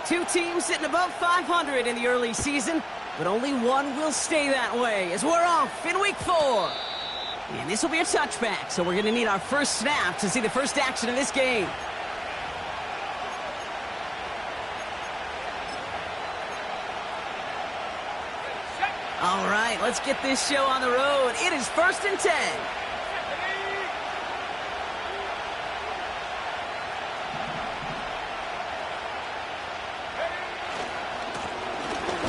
Two teams sitting above 500 in the early season, but only one will stay that way as we're off in week 4. And this will be a touchback, so we're going to need our first snap to see the first action of this game. All right, let's get this show on the road. It is 1st and 10.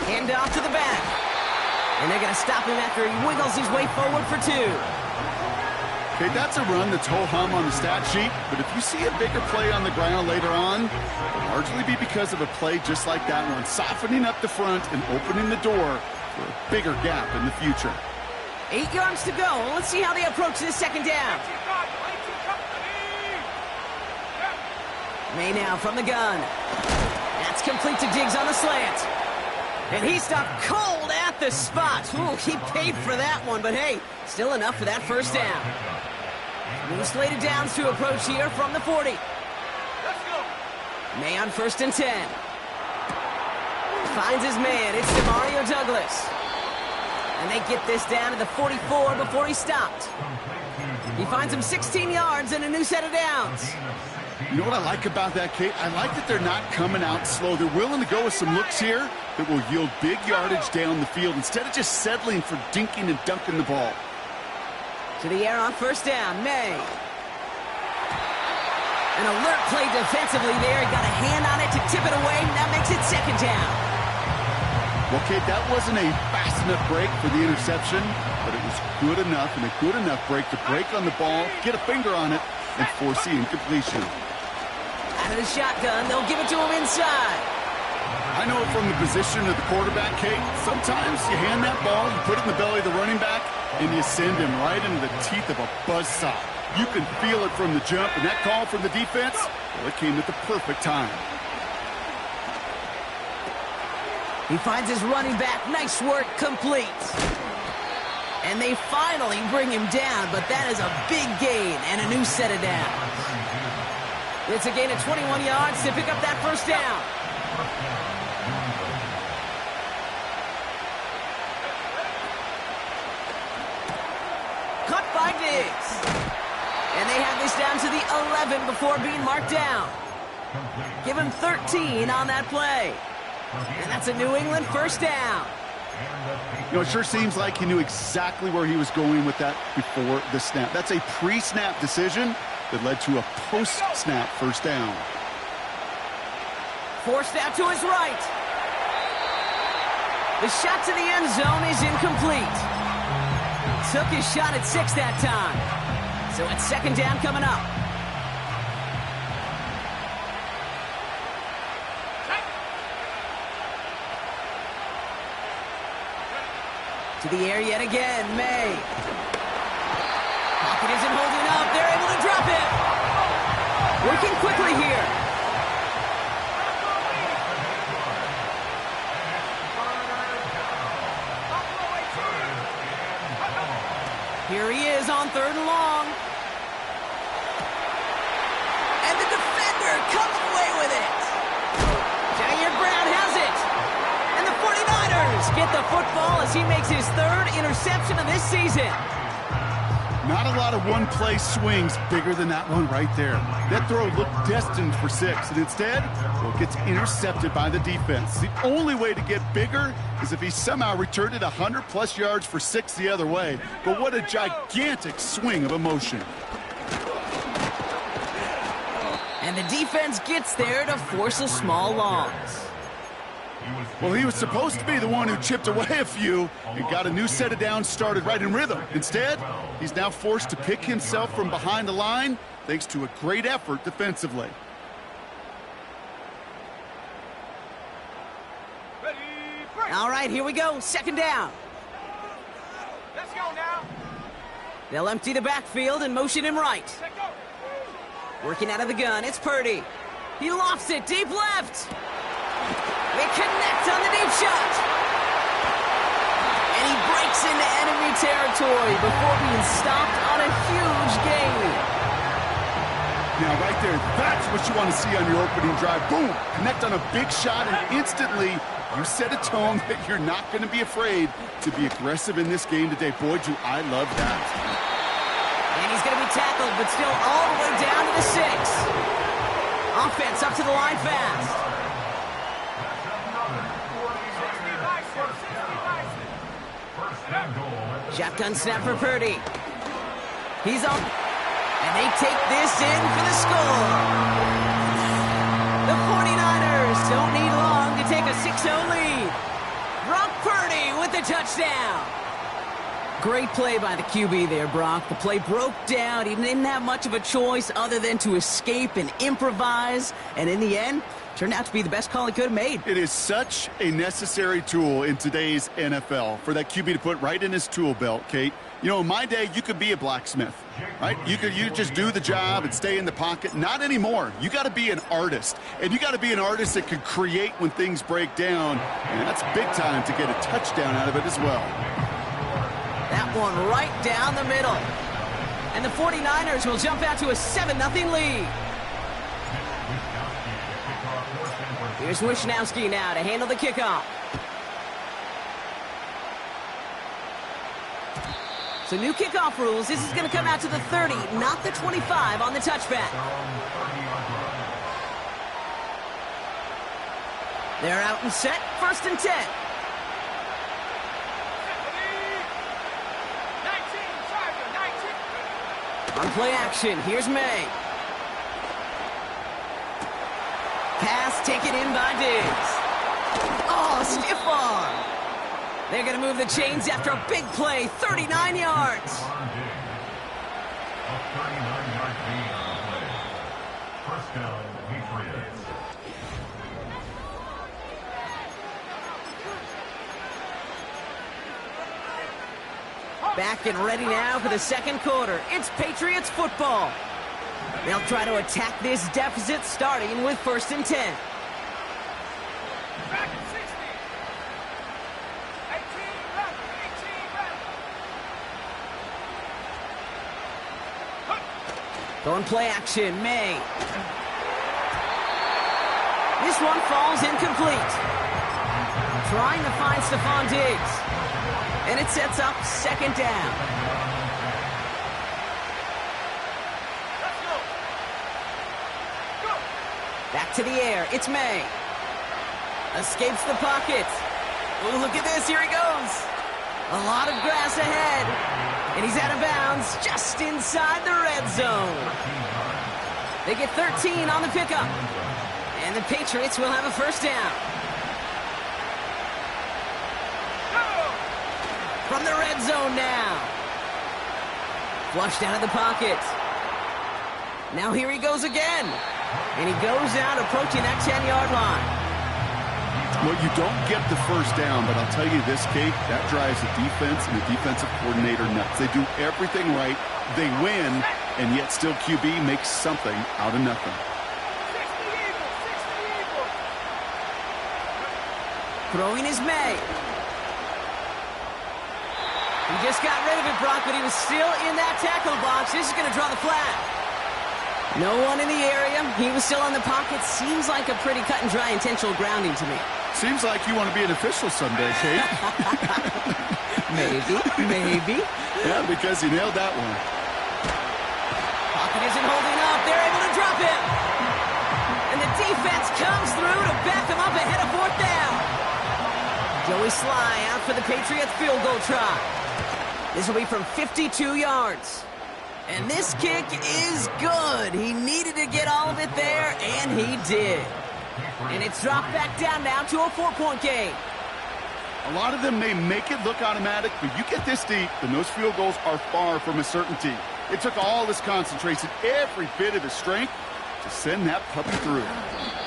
Hand off to the back. And they're going to stop him after he wiggles his way forward for 2. Okay, that's a run that's ho-hum on the stat sheet, but if you see a bigger play on the ground later on, it'll largely be because of a play just like that one, softening up the front and opening the door for a bigger gap in the future. 8 yards to go. Let's see how they approach this second down. May now from the gun. That's complete to Diggs on the slant. And he stopped cold at the spot. Ooh, he paid for that one, but hey, still enough for that first down. New slated downs to approach here from the 40. Let's go. May on 1st and 10. Finds his man. It's Demario Douglas. And they get this down to the 44 before he stopped. He finds him 16 yards and a new set of downs. You know what I like about that, Kate? I like that they're not coming out slow. They're willing to go with some looks here that will yield big yardage down the field instead of just settling for dinking and dunking the ball. To the air on 1st down, May. An alert play defensively there. He got a hand on it to tip it away. That makes it 2nd down. Well, Kate, that wasn't a fast enough break for the interception, but it was good enough and a good enough break to break on the ball, get a finger on it, and force the incompletion. Out of the shotgun, they'll give it to him inside. I know from the position of the quarterback, Kate, sometimes you hand that ball, you put it in the belly of the running back, and you send him right into the teeth of a buzzsaw. You can feel it from the jump, and that call from the defense, well, it came at the perfect time. He finds his running back. Nice work, complete. And they finally bring him down, but that is a big gain and a new set of downs. It's a gain of 21 yards to pick up that first down. Caught by Diggs. And they have this down to the 11 before being marked down. Give him 13 on that play. And that's a New England first down. You know, it sure seems like he knew exactly where he was going with that before the snap. That's a pre-snap decision that led to a post-snap first down. Forced out to his right. The shot to the end zone is incomplete. Took his shot at 6 that time. So it's 2nd down coming up. To the air yet again, May. Pocket isn't holding up. They're able to drop it. Working quickly here. Here he is on 3rd and long. And the defender comes away with it. Jair Brown has it. And the 49ers get the football as he makes his 3rd interception of this season. Not a lot of one-play swings bigger than that one right there. That throw looked destined for 6, and instead, well, it gets intercepted by the defense. The only way to get bigger is if he somehow returned it 100-plus yards for 6 the other way. But what a gigantic swing of emotion. And the defense gets there to force a small loss. Well, he was supposed to be the one who chipped away a few and got a new set of downs started right in rhythm. Instead, he's now forced to pick himself from behind the line thanks to a great effort defensively. All right, here we go. 2nd down. Let's go now. They'll empty the backfield and motion him right. Working out of the gun, it's Purdy. He lofts it deep left. They connect on the deep shot. And he breaks into enemy territory before being stopped on a huge gain. Now, right there, that's what you want to see on your opening drive. Boom! Connect on a big shot, and instantly you set a tone that you're not going to be afraid to be aggressive in this game today. Boy, do I love that. And he's going to be tackled, but still all the way down to the 6. Offense up to the line fast. Shotgun snap for Purdy. He's up. And they take this in for the score. The 49ers don't need long to take a 6-0 lead. Brock Purdy with the touchdown. Great play by the QB there, Brock. The play broke down. He didn't have much of a choice other than to escape and improvise. And in the end, turned out to be the best call he could have made. It is such a necessary tool in today's NFL for that QB to put right in his tool belt, Kate. You know, in my day, you could be a blacksmith, right? You just do the job and stay in the pocket. Not anymore. You got to be an artist. And you got to be an artist that can create when things break down. And that's big time to get a touchdown out of it as well. That one right down the middle. And the 49ers will jump out to a 7-0 lead. Here's Wishnowski now to handle the kickoff. So new kickoff rules. This is going to come out to the 30, not the 25 on the touchback. They're out and set. 1st and 10. On play action, here's May. Pass taken in by Diggs. Oh, stiff arm. They're going to move the chains after a big play, 39 yards. Back and ready now for the 2nd quarter. It's Patriots football. They'll try to attack this deficit starting with 1st and 10. Going play action, May. This one falls incomplete. Trying to find Stephon Diggs. And it sets up 2nd down. Back to the air. It's May. Escapes the pocket. Oh, look at this. Here he goes. A lot of grass ahead. And he's out of bounds just inside the red zone. They get 13 on the pickup. And the Patriots will have a 1st down. From the red zone now. Flushed out of the pocket. Now here he goes again. And he goes out approaching that 10-yard line. Well, you don't get the 1st down, but I'll tell you this, Kate, that drives the defense and the defensive coordinator nuts. They do everything right. They win, and yet still QB makes something out of nothing. Throwing is May. He just got rid of it, Brock, but he was still in that tackle box. This is going to draw the flag. No one in the area. He was still in the pocket. Seems like a pretty cut and dry intentional grounding to me. Seems like you want to be an official someday, Kate. Maybe. Yeah, because he nailed that one. Pocket isn't holding up. They're able to drop him. And the defense comes through to back him up ahead of 4th down. Joey Sly out for the Patriots field goal try. This will be from 52 yards. And this kick is good. He needed to get all of it there, and he did. And it's dropped back down now to a 4-point game. A lot of them may make it look automatic, but you get this deep, and those field goals are far from a certainty. It took all his concentration, every bit of his strength, to send that puppy through.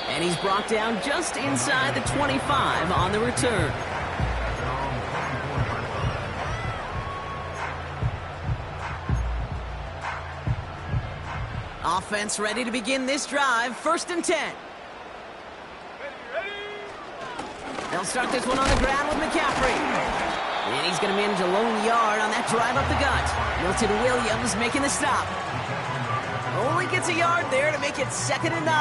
And he's brought down just inside the 25 on the return. Offense ready to begin this drive. 1st and 10. They'll start this one on the ground with McCaffrey. And he's going to manage a lone yard on that drive up the gut. Milton Williams making the stop. Only barely gets a yard there to make it 2nd and 9.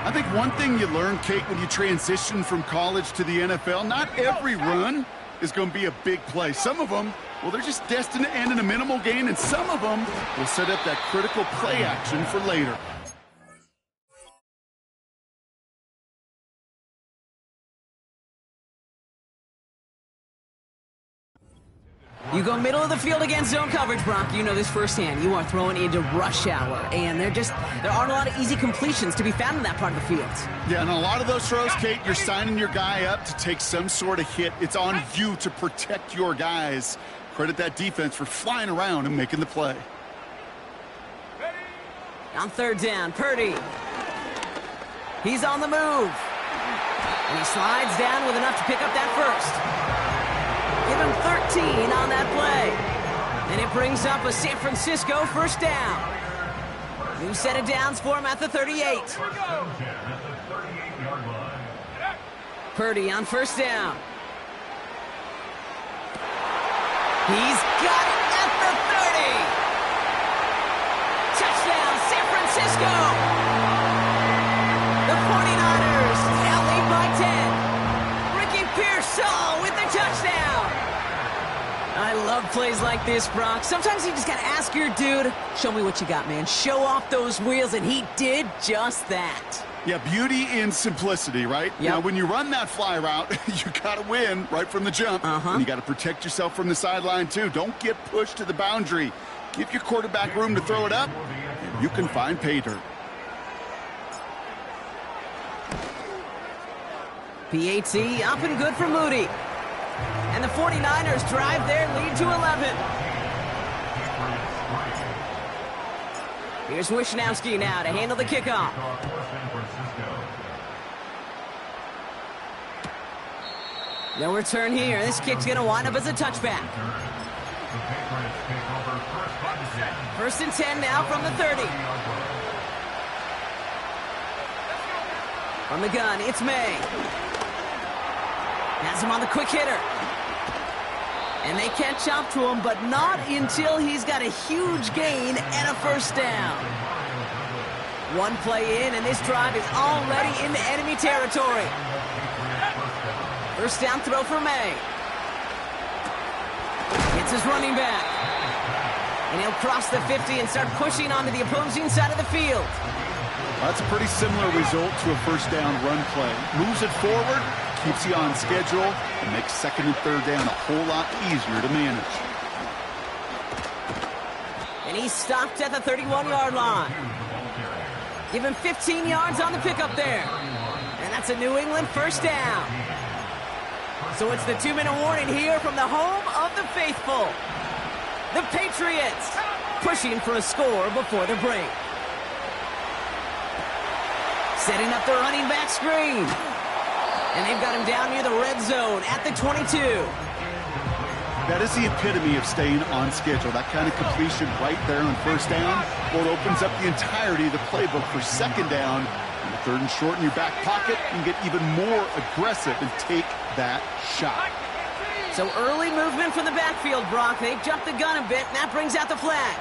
I think one thing you learn, Kate, when you transition from college to the NFL, not every run is going to be a big play. Some of them, well, they're just destined to end in a minimal gain, and some of them will set up that critical play action for later. You go middle of the field against zone coverage, Brock. You know this firsthand. You are throwing into rush hour, and there aren't a lot of easy completions to be found in that part of the field. Yeah, and a lot of those throws, Kate, you're signing your guy up to take some sort of hit. It's on you to protect your guys. Credit that defense for flying around and making the play. On 3rd down, Purdy. He's on the move. And he slides down with enough to pick up that first. Give him 13 on that play. And it brings up a San Francisco 1st down. New set of downs for him at the 38. Purdy on 1st down. He's got it at the 30. Touchdown, San Francisco. The 49ers now lead by 10. Ricky Pearsall with the touchdown. I love plays like this, Brock. Sometimes you just got to ask your dude, show me what you got, man. Show off those wheels, and he did just that. Yeah, beauty in simplicity, right? Yep. Now, when you run that fly route, you got to win right from the jump. And you got to protect yourself from the sideline, too. Don't get pushed to the boundary. Give your quarterback room to throw it up, and you can find pay dirt. PAT up and good for Moody. And the 49ers drive their lead to 11. Here's Wishnowski now to handle the kickoff. No return here. This kick's going to wind up as a touchback. 1st and 10 now from the 30. From the gun, it's May. Has him on the quick hitter. And they catch up to him, but not until he's got a huge gain and a 1st down. One play in, and this drive is already into enemy territory. 1st down throw for May. It's his running back. And he'll cross the 50 and start pushing onto the opposing side of the field. That's a pretty similar result to a 1st down run play. Moves it forward, keeps you on schedule, and makes 2nd and 3rd down a whole lot easier to manage. And he's stopped at the 31-yard line. Give him 15 yards on the pickup there. And that's a New England 1st down. So it's the 2-minute warning here from the home of the faithful. The Patriots pushing for a score before the break. Setting up the running back screen. And they've got him down near the red zone at the 22. That is the epitome of staying on schedule. That kind of completion right there on 1st down. Well, it opens up the entirety of the playbook for 2nd down. And the 3rd and short in your back pocket, you can get even more aggressive and take that shot. So early movement from the backfield, Brock. They jumped the gun a bit, and that brings out the flag.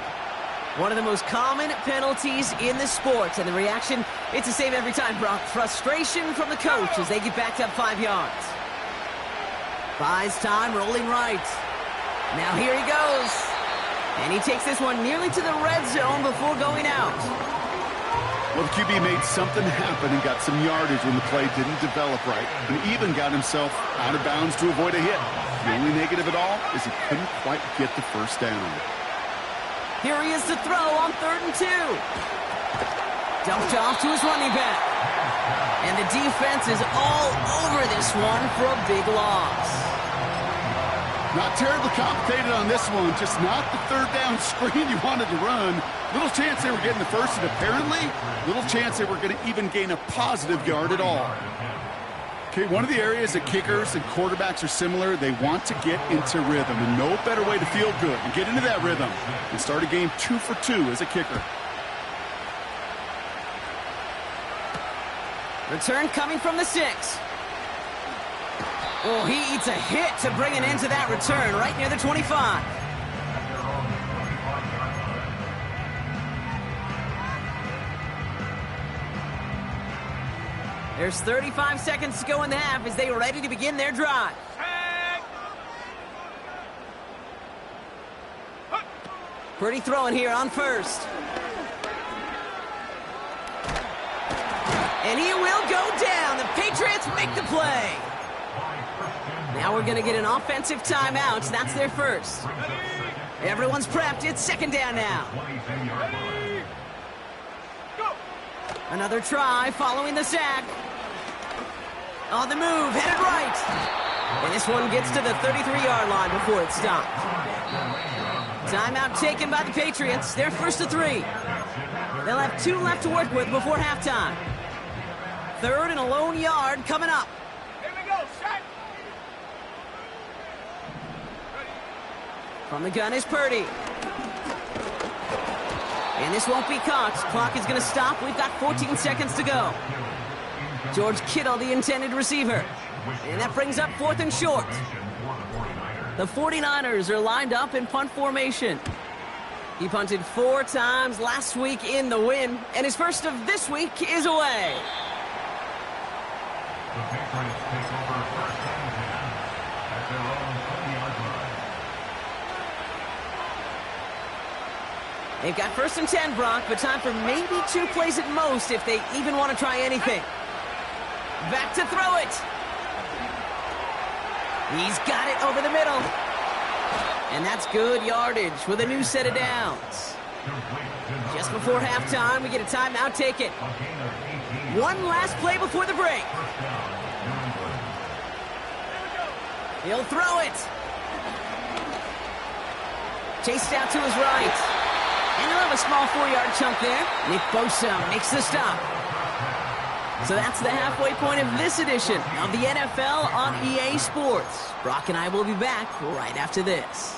One of the most common penalties in the sports, and the reaction, it's the same every time, Brock. Frustration from the coach as they get backed up 5 yards. Buys time, rolling right. Now here he goes. And he takes this one nearly to the red zone before going out. Well, the QB made something happen and got some yardage when the play didn't develop right, and even got himself out of bounds to avoid a hit. The only negative at all is he couldn't quite get the 1st down. Here he is to throw on 3rd and 2. Dumped off to his running back. And the defense is all over this one for a big loss. Not terribly complicated on this one, just not the 3rd down screen you wanted to run. Little chance they were getting the 1st, and apparently, little chance they were going to even gain a positive yard at all. Okay, one of the areas that kickers and quarterbacks are similar, they want to get into rhythm, and no better way to feel good and get into that rhythm and start a game 2 for 2 as a kicker. Return coming from the 6. Oh, he eats a hit to bring an end to that return right near the 25. There's 35 seconds to go in the half as they are ready to begin their drive. Purdy throwing here on first. And he will go down. The Patriots make the play. Now we're going to get an offensive timeout. That's their first. Everyone's prepped. It's second down now. Another try following the sack. On the move, headed right. And this one gets to the 33-yard line before it's stopped. Timeout taken by the Patriots. They're first to 3. They'll have 2 left to work with before halftime. Third and a lone yard coming up. Here we go, shot. From the gun is Purdy. And this won't be caught. Clock is going to stop. We've got 14 seconds to go. George Kittle, the intended receiver. And that brings up 4th and short. The 49ers are lined up in punt formation. He punted 4 times last week in the win, and his first of this week is away. The Patriots take over first and 10 at their own 20-yard line. They've got first and 10, Brock, but time for maybe 2 plays at most if they even want to try anything. Back to throw it. He's got it over the middle. And that's good yardage with a new set of downs. Just before halftime, we get a timeout taken. One last play before the break. He'll throw it. Chased out to his right. And he'll have a small 4-yard chunk there. Nick Bosa makes the stop. So that's the halfway point of this edition of the NFL on EA Sports. Brock and I will be back right after this.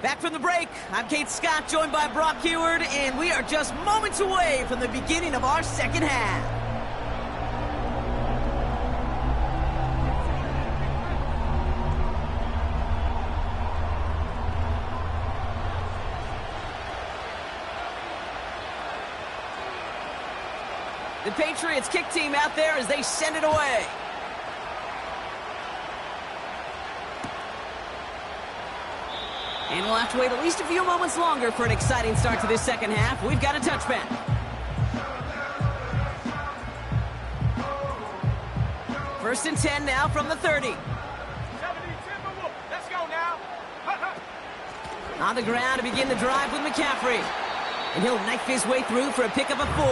Back from the break, I'm Kate Scott, joined by Brock Heward, and we are just moments away from the beginning of our second half. The Patriots kick team out there as they send it away. And we'll have to wait at least a few moments longer for an exciting start to this second half. We've got a touchback. First and 10 now from the 30. 70 Timberwolves. Let's go now. On the ground to begin the drive with McCaffrey. And he'll knife his way through for a pickup of 4.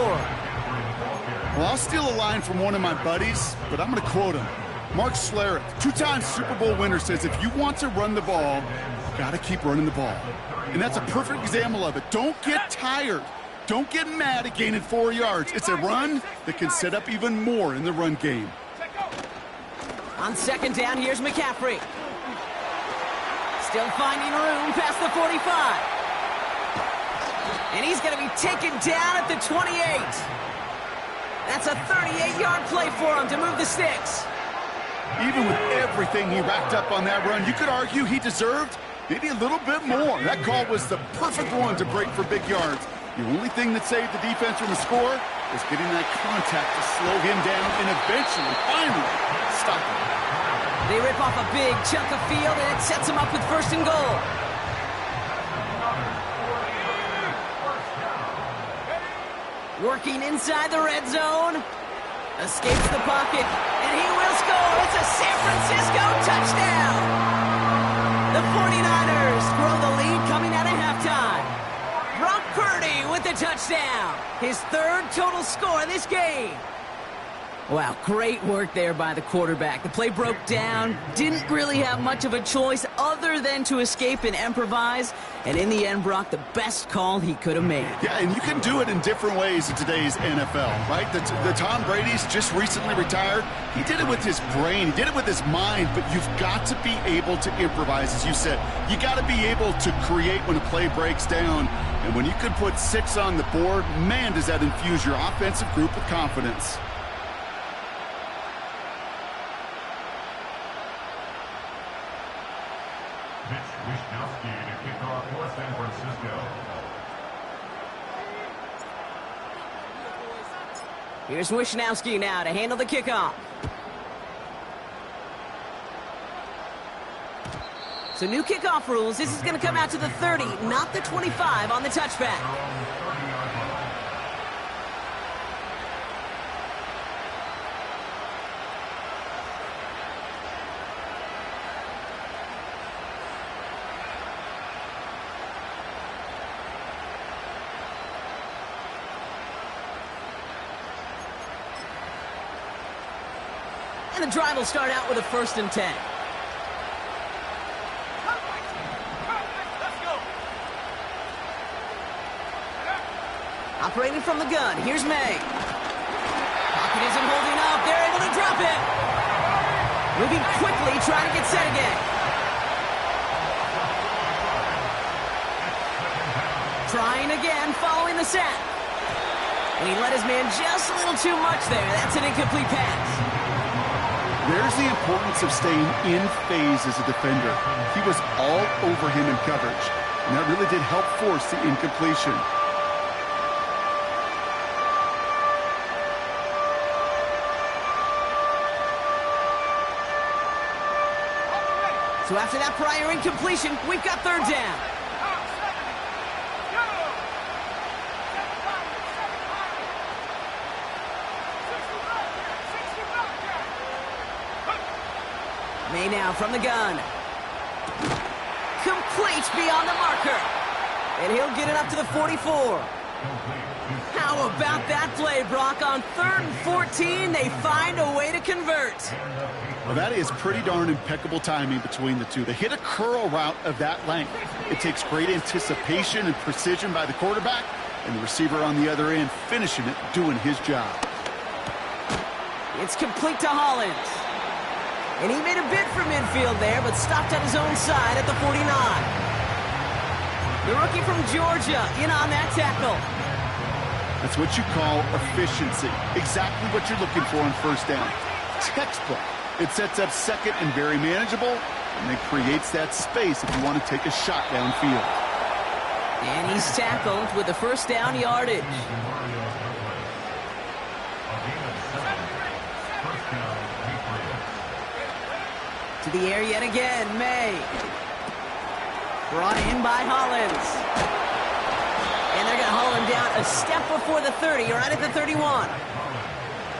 Well, I'll steal a line from one of my buddies, but I'm going to quote him. Mark Schlereth, 2-time Super Bowl winner, says if you want to run the ball, you got to keep running the ball. And that's a perfect example of it. Don't get tired. Don't get mad at gaining 4 yards. It's a run that can set up even more in the run game. On second down, here's McCaffrey. Still finding room past the 45. And he's going to be taken down at the 28. That's a 38-yard play for him to move the sticks. Even with everything he racked up on that run, you could argue he deserved maybe a little bit more. That call was the perfect one to break for big yards. The only thing that saved the defense from a score was getting that contact to slow him down and eventually, finally, stop him. They rip off a big chunk of field, and it sets them up with first and goal. Working inside the red zone. Escapes the pocket, and he will score. It's a San Francisco touchdown. The 49ers grow the lead coming out of halftime. Brock Purdy with the touchdown. His 3rd total score in this game. Wow, great work there by the quarterback. The play broke down, didn't really have much of a choice other than to escape and improvise. And in the end, Brock, the best call he could have made. Yeah, and you can do it in different ways in today's NFL, right? The Tom Brady's just recently retired. He did it with his brain. He did it with his mind, but you've got to be able to improvise, as you said. You got to be able to create when a play breaks down. And when you can put 6 on the board, man, does that infuse your offensive group with confidence. Wisnowski to kick off for San Francisco. Here's Wisnowski now to handle the kickoff. So new kickoff rules. This is going to come out to the 30, not the 25 on the touchback. And the drive will start out with a 1st and 10. Operating from the gun, here's May. Pocket isn't holding up, they're able to drop it. Moving quickly, trying to get set again. Trying again, following the sack. And he let his man just a little too much there. That's an incomplete pass. There's the importance of staying in phase as a defender. He was all over him in coverage, and that really did help force the incompletion. So after that prior incompletion, we've got 3rd down. May now from the gun. Complete beyond the marker. And he'll get it up to the 44. How about that play, Brock? On 3rd and 14, they find a way to convert. Well, that is pretty darn impeccable timing between the two. They hit a curl route of that length. It takes great anticipation and precision by the quarterback, and the receiver on the other end finishing it, doing his job. It's complete to Hollins. And he made a bid for midfield there, but stopped on his own side at the 49. The rookie from Georgia in on that tackle. That's what you call efficiency. Exactly what you're looking for on 1st down. Textbook. It sets up 2nd and very manageable, and it creates that space if you want to take a shot downfield. And he's tackled with the 1st down yardage. To the air yet again, May. Brought in by Hollins. And they're going to haul him down a step before the 30, right at the 31.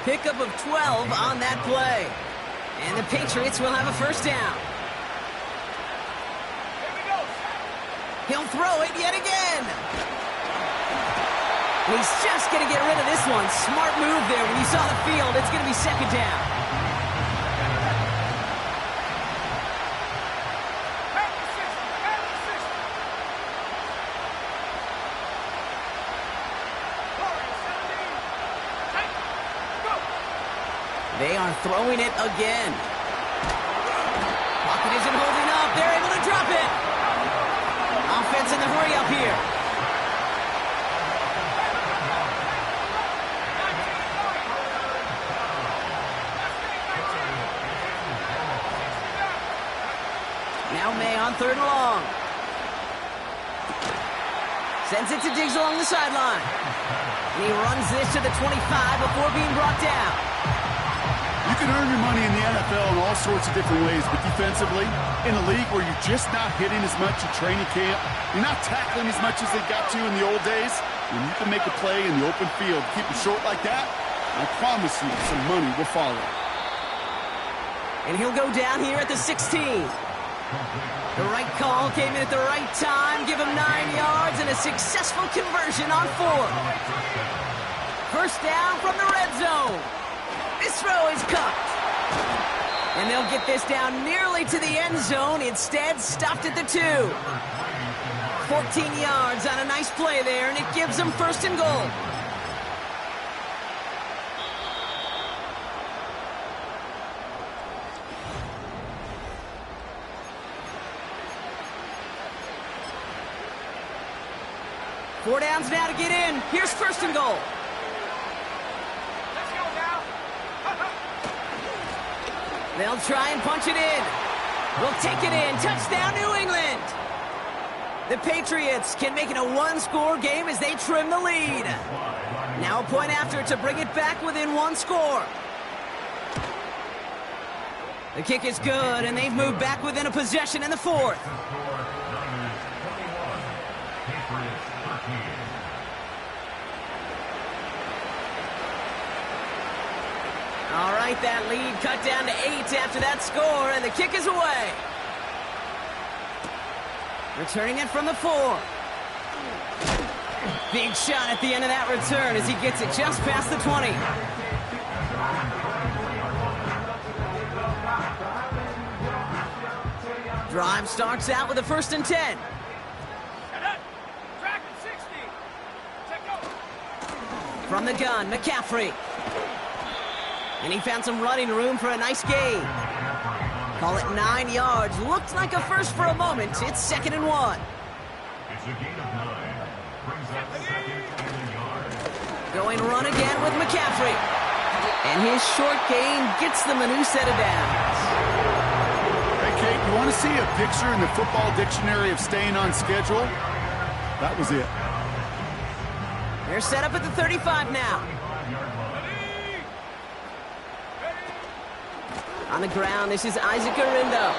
Pickup of 12 on that play. And the Patriots will have a 1st down. He'll throw it yet again. He's just going to get rid of this one. Smart move there. When you saw the field, it's going to be 2nd down. They are throwing it again. Pocket isn't holding up. They're able to drop it. Offense in the hurry up here. Now May on 3rd and long. Sends it to Diggs along the sideline. And he runs this to the 25 before being brought down. You can earn your money in the NFL in all sorts of different ways, but defensively, in a league where you're just not hitting as much at training camp, you're not tackling as much as they got to in the old days, when you can make a play in the open field, keep it short like that, I promise you some money will follow. And he'll go down here at the 16. The right call came in at the right time, give him 9 yards and a successful conversion on 4th. 1st down from the red zone. This throw is caught. And they'll get this down nearly to the end zone. Instead, stopped at the 2. 14 yards on a nice play there, and it gives them 1st and goal. Four downs now to get in. Here's 1st and goal. Let's go now. They'll try and punch it in. will take it in. Touchdown, New England. The Patriots can make it a one-score game as they trim the lead. Now a point after to bring it back within one score. The kick is good, and they've moved back within a possession in the fourth. All right, that lead cut down to 8 after that score, and the kick is away. Returning it from the 4. Big shot at the end of that return as he gets it just past the 20. Drive starts out with a 1st and 10. From the gun, McCaffrey. And he found some running room for a nice gain. Call it 9 yards. Looked like a first for a moment. It's 2nd and 1. It's a gain of 9. Brings up 2nd and a yard. Going run again with McCaffrey. And his short gain gets them a new set of downs. Hey, Kate, you want to see a picture in the football dictionary of staying on schedule? That was it. They're set up at the 35 now. On the ground, this is Isaac Arindo.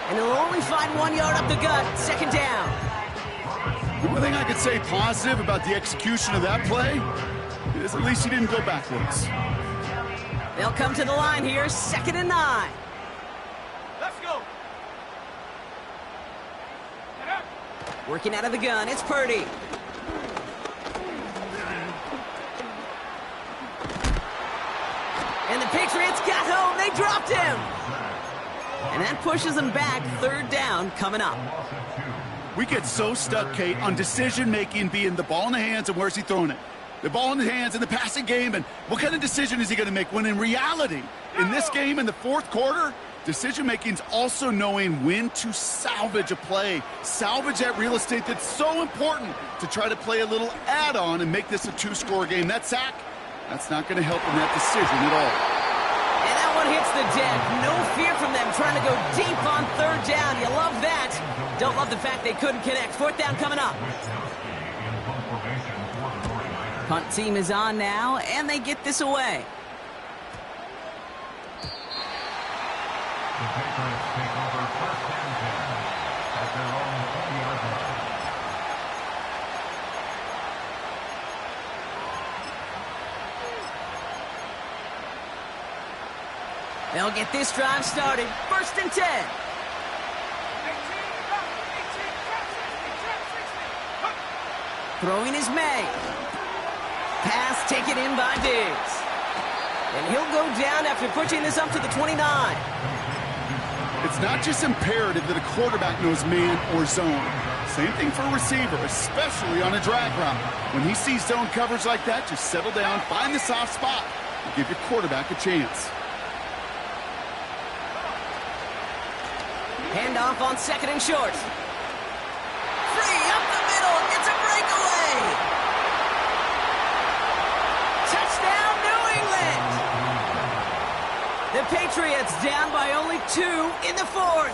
And he'll only find 1 yard up the gut. 2nd down. The one thing I could say positive about the execution of that play is at least he didn't go backwards. They'll come to the line here. 2nd and 9. Let's go. Working out of the gun, it's Purdy. And the Patriots got home. They dropped him. And that pushes them back. 3rd down coming up. We get so stuck, Kate, on decision-making being the ball in the hands and where's he throwing it. The ball in the hands in the passing game, and what kind of decision is he going to make? When in reality, in this game, in the 4th quarter, decision-making's also knowing when to salvage a play. Salvage that real estate that's so important to try to play a little add-on and make this a 2-score game. That sack, that's not going to help in that decision at all. And that one hits the deck. No fear from them trying to go deep on 3rd down. You love that. Don't love the fact they couldn't connect. 4th down coming up. Punt team is on now, and they get this away. The Patriots take over 1st and 10 at their own 20-yard line. They'll get this drive started. 1st and 10. Throwing is May. Pass taken in by Diggs. And he'll go down after pushing this up to the 29. It's not just imperative that a quarterback knows man or zone. Same thing for a receiver, especially on a drag route. When he sees zone coverage like that, just settle down, find the soft spot, and give your quarterback a chance. Handoff on 2nd and short. Free up the middle. It's a breakaway. Touchdown, New England. The Patriots down by only 2 in the 4th.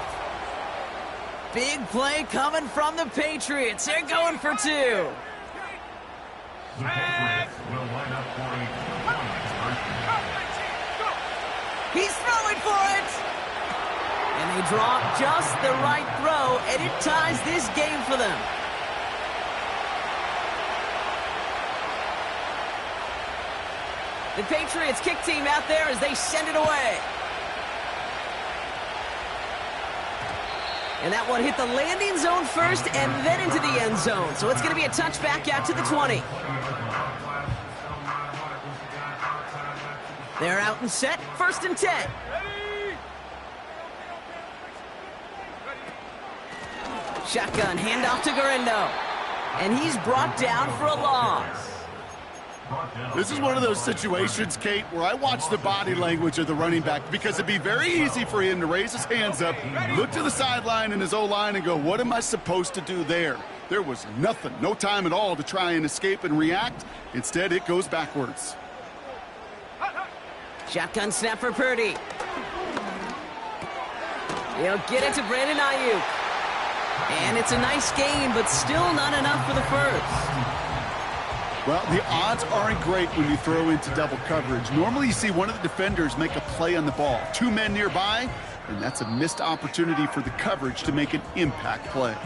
Big play coming from the Patriots. They're going for 2. The Patriots will line up for a two-point conversion. He's throwing for it. And they draw just the right throw, and it ties this game for them. The Patriots kick team out there as they send it away. And that one hit the landing zone first and then into the end zone. So it's going to be a touchback out to the 20. They're out and set. 1st and 10. Shotgun handoff to Garindo. And he's brought down for a loss. This is one of those situations, Kate, where I watch the body language of the running back because it'd be very easy for him to raise his hands up, look to the sideline in his O-line and go, what am I supposed to do there? There was nothing, no time at all to try and escape and react. Instead, it goes backwards. Shotgun snap for Purdy. He'll get it to Brandon Ayuk. And it's a nice game, but still not enough for the first. Well, the odds aren't great when you throw into double coverage. Normally you see one of the defenders make a play on the ball. Two men nearby, and that's a missed opportunity for the coverage to make an impact play.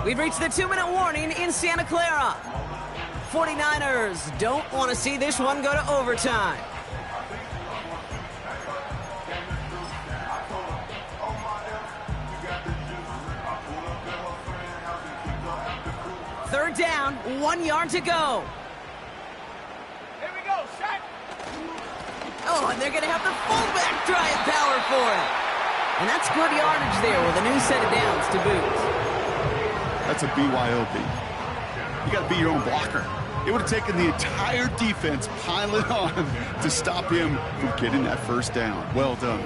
We've reached the 2-minute warning in Santa Clara. 49ers don't want to see this one go to overtime. Third down, 1 yard to go. Here we go, set. Oh, and they're going to have the fullback drive power for it. And that's good yardage there with a new set of downs to boot. That's a BYOB. You got to be your own blocker. It would have taken the entire defense piling on to stop him from getting that first down. Well done.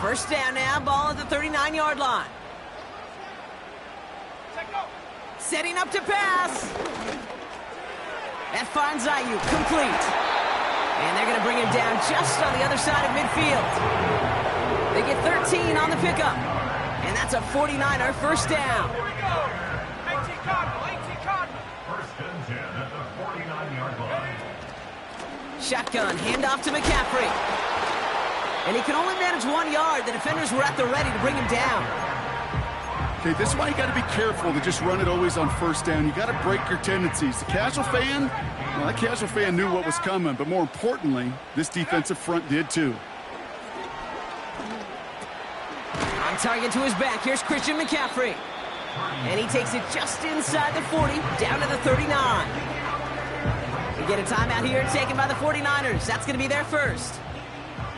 First down now, ball at the 39-yard line. Set, go. Setting up to pass. That finds Ayuk, complete. And they're going to bring him down just on the other side of midfield. They get 13 on the pickup. And that's a 49er first down. Here we go. 18 Cardinal, 18 Cardinal. First and 10 at the 49-yard line. Shotgun, handoff to McCaffrey. And he can only manage 1 yard. The defenders were at the ready to bring him down. Okay, this is why you got to be careful to just run it always on first down. You got to break your tendencies. The casual fan, well, that casual fan knew what was coming, but more importantly, this defensive front did too. On target to his back, here's Christian McCaffrey. And he takes it just inside the 40, down to the 39. We get a timeout here taken by the 49ers. That's going to be their first.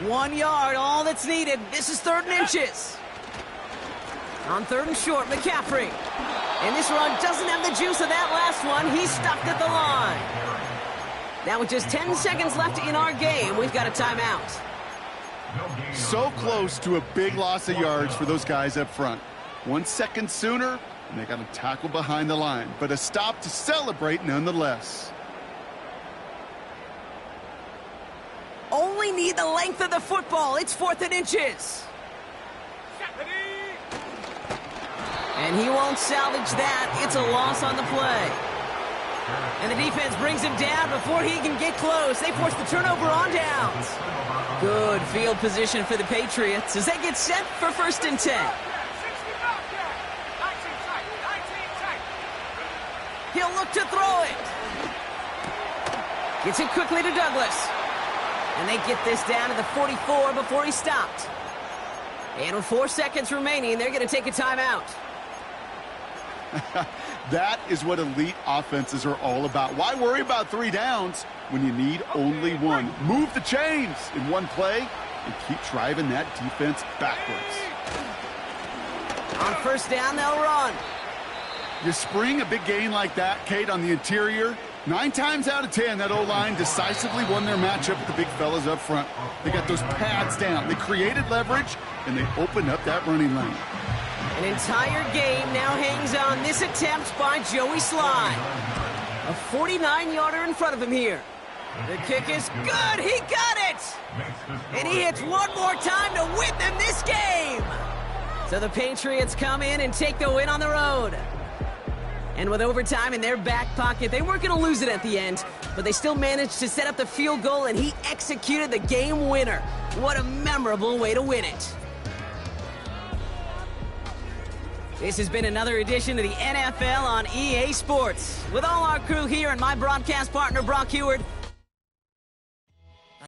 1 yard, all that's needed. This is 3rd and inches. On 3rd and short, McCaffrey. And this run doesn't have the juice of that last one. He's stopped at the line. Now with just 10 seconds left in our game, we've got a timeout. So close to a big loss of yards for those guys up front. 1 second sooner, and they got to tackle behind the line. But a stop to celebrate nonetheless. Only need the length of the football. It's 4th and inches. And he won't salvage that. It's a loss on the play. And the defense brings him down before he can get close. They force the turnover on downs. Good field position for the Patriots as they get set for 1st and 10. He'll look to throw it. Gets it quickly to Douglas. And they get this down to the 44 before he stopped. And with 4 seconds remaining, they're going to take a timeout. That is what elite offenses are all about. Why worry about 3 downs when you need only 1? Move the chains in 1 play and keep driving that defense backwards. On 1st down, they'll run. You spring a big gain like that, Kate, on the interior, 9 times out of 10, that O-line decisively won their matchup with the big fellas up front. They got those pads down. They created leverage, and they opened up that running lane. An entire game now hangs on this attempt by Joey Sly. A 49-yarder in front of him here. The kick is good. He got it. And he hits one more time to win them this game. So the Patriots come in and take the win on the road. And with overtime in their back pocket, they weren't going to lose it at the end, but they still managed to set up the field goal, and he executed the game winner. What a memorable way to win it. This has been another edition of the NFL on EA Sports. With all our crew here and my broadcast partner, Brock Heward,